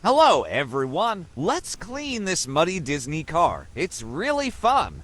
Hello, everyone. Let's clean this muddy Disney car. It's really fun.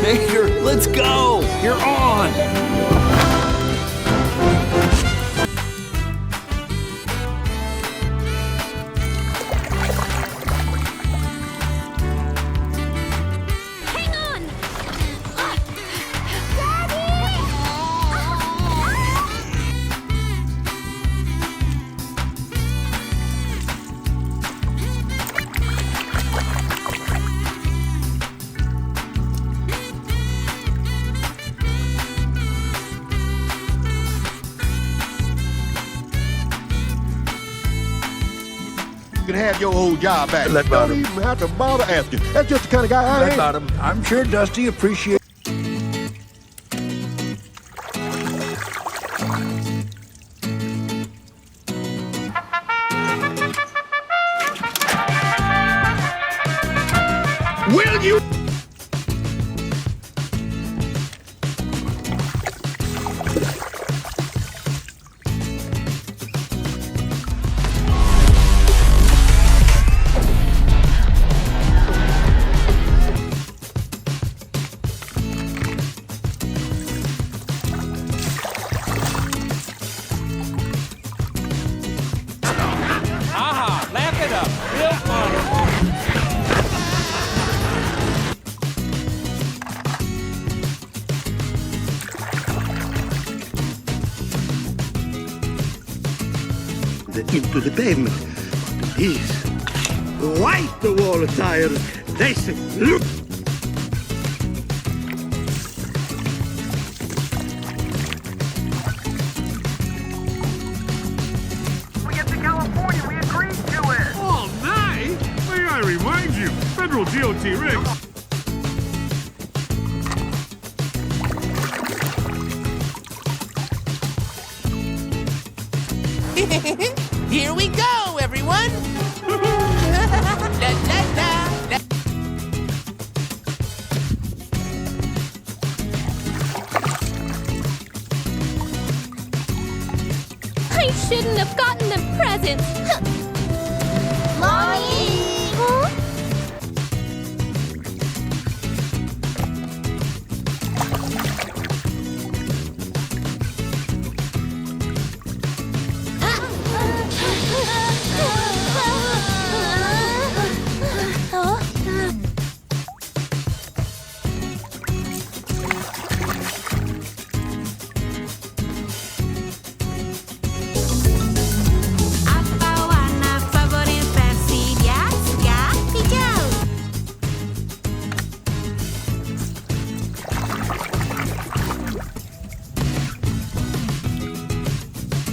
Mayor, let's go! You're on! Hang on! You can have your old job back. Let Don't bottom. even have to bother asking. That's just the kind of guy I Red am. Bottom, I'm sure Dusty appreciates. Will you? Aha! Laugh it up. Real fun. Into the pavement. These white the wall tires. They say, look. We get to California. We agreed to it. All night? May I remind you, federal GOT rigs. Here we go, everyone! La, la, la, la. I shouldn't have gotten them presents. Mommy! Huh?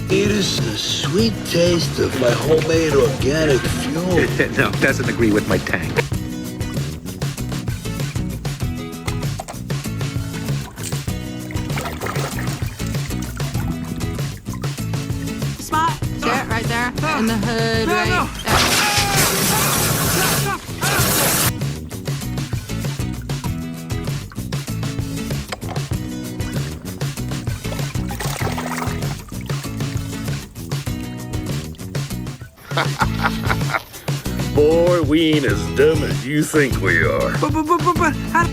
It is the sweet taste of my homemade organic fuel. No, doesn't agree with my tank. Spot. See it right there? In the hood, right there. Boy, we ain't as dumb as you think we are. But, how...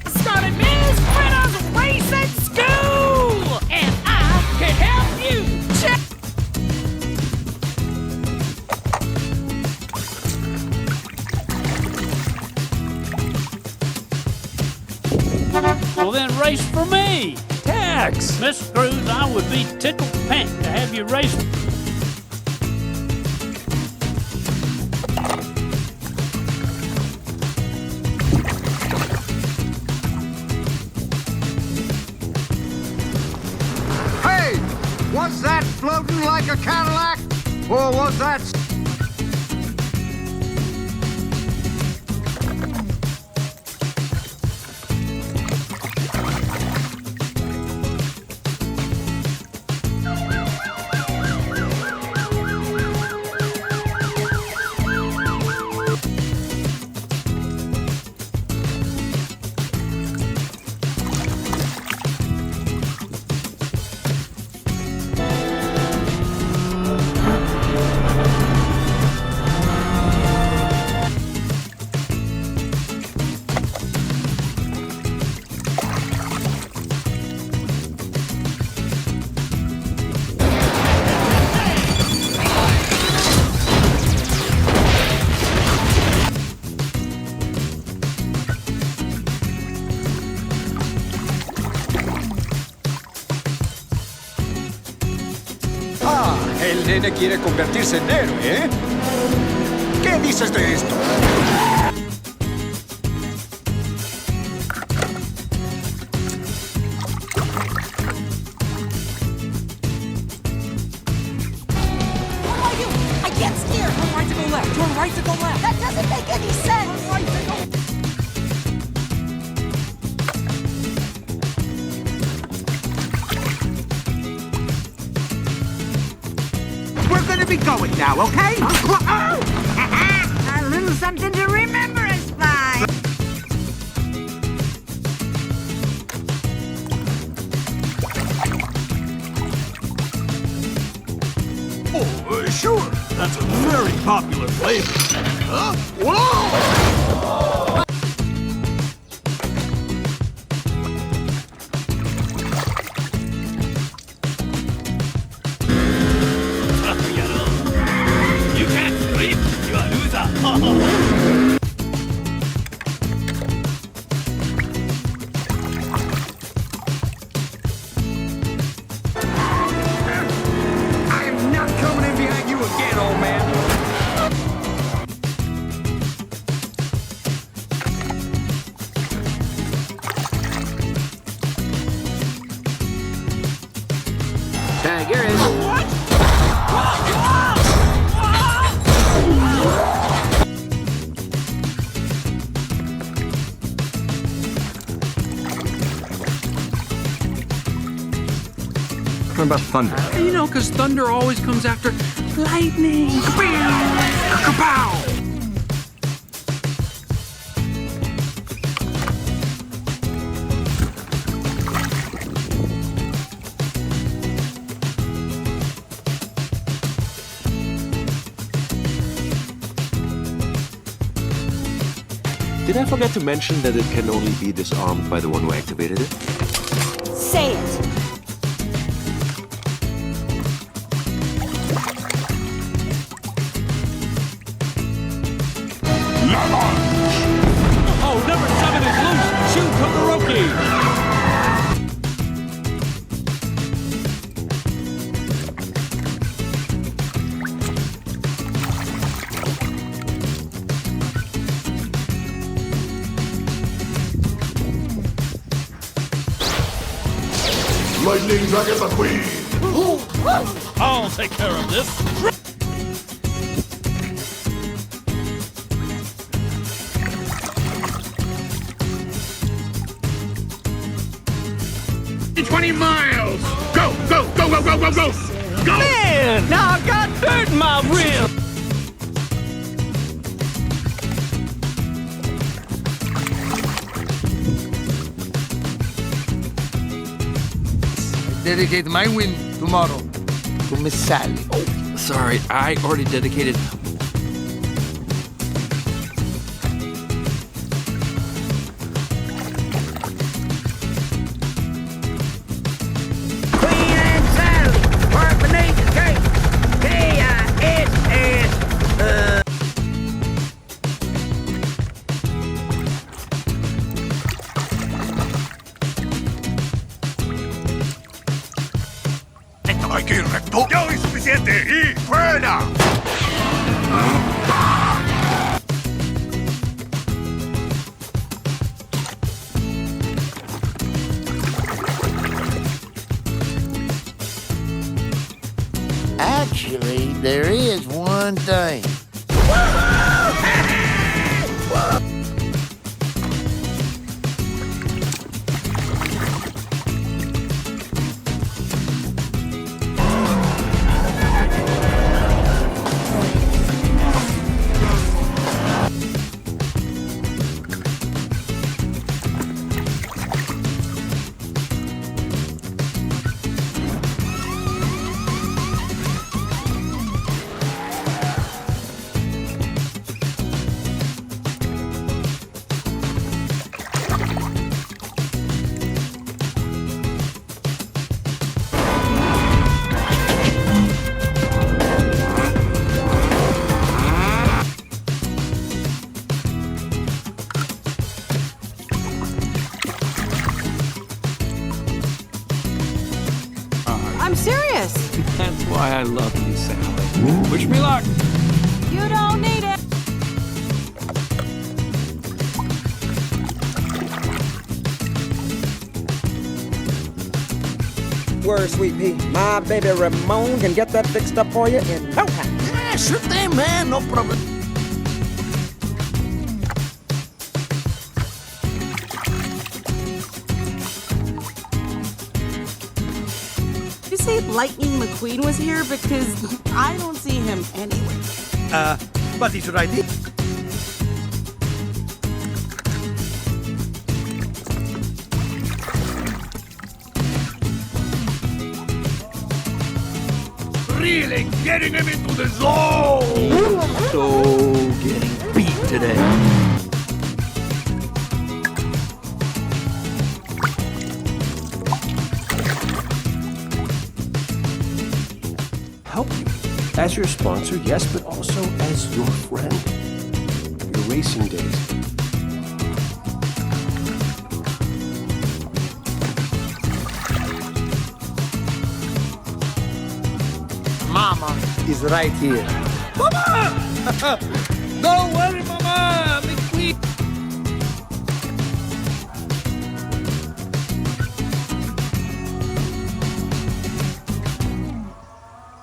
Started Ms. Fritter's Racing School! And I can help you! Check! Well, then race for me. Tax! Miss Cruz, I would be tickled pink to have you race. Hey, was that floating like a Cadillac? Or was that... El nene quiere convertirse en héroe, ¿eh? ¿Qué dices de esto? I get scared! Turn right to go left! Turn right to go left! That doesn't make any sense! Turn right to go... We're gonna be going now, okay? A little something to remember us by. Oh, sure. That's a very popular flavor. Huh? Whoa! You can't sleep! You're a loser! I am not coming in behind you again, old man. Tag, here it is. What about thunder? You know, because thunder always comes after lightning. Kapow! Did I forget to mention that it can only be disarmed by the one who activated it? Say it. Oh, number 7 is loose! Shoot, Todoroki! Lightning Dragon McQueen! I'll take care of this! Miles! Go, go, go, go, go, go, go! Go! Man, now I got dirt in my rib. Dedicate my win tomorrow to Miss Sally. Sorry, I already dedicated. Hay que ir recto. ¡Ya hoy suficiente! ¡Y fuera! Actually, there is one thing. I'm serious. That's why I love you, Sally. Wish me luck. You don't need it. Word, sweet pea. My baby Ramon can get that fixed up for you in no time. Yeah, sure thing, man. No problem. You say Lightning McQueen was here because I don't see him anywhere. But he's right here. Really getting him into the zone! So getting beat today. Help you. As your sponsor, yes, but also as your friend. Your racing days. Mama is right here. Mama! Don't worry, Mama!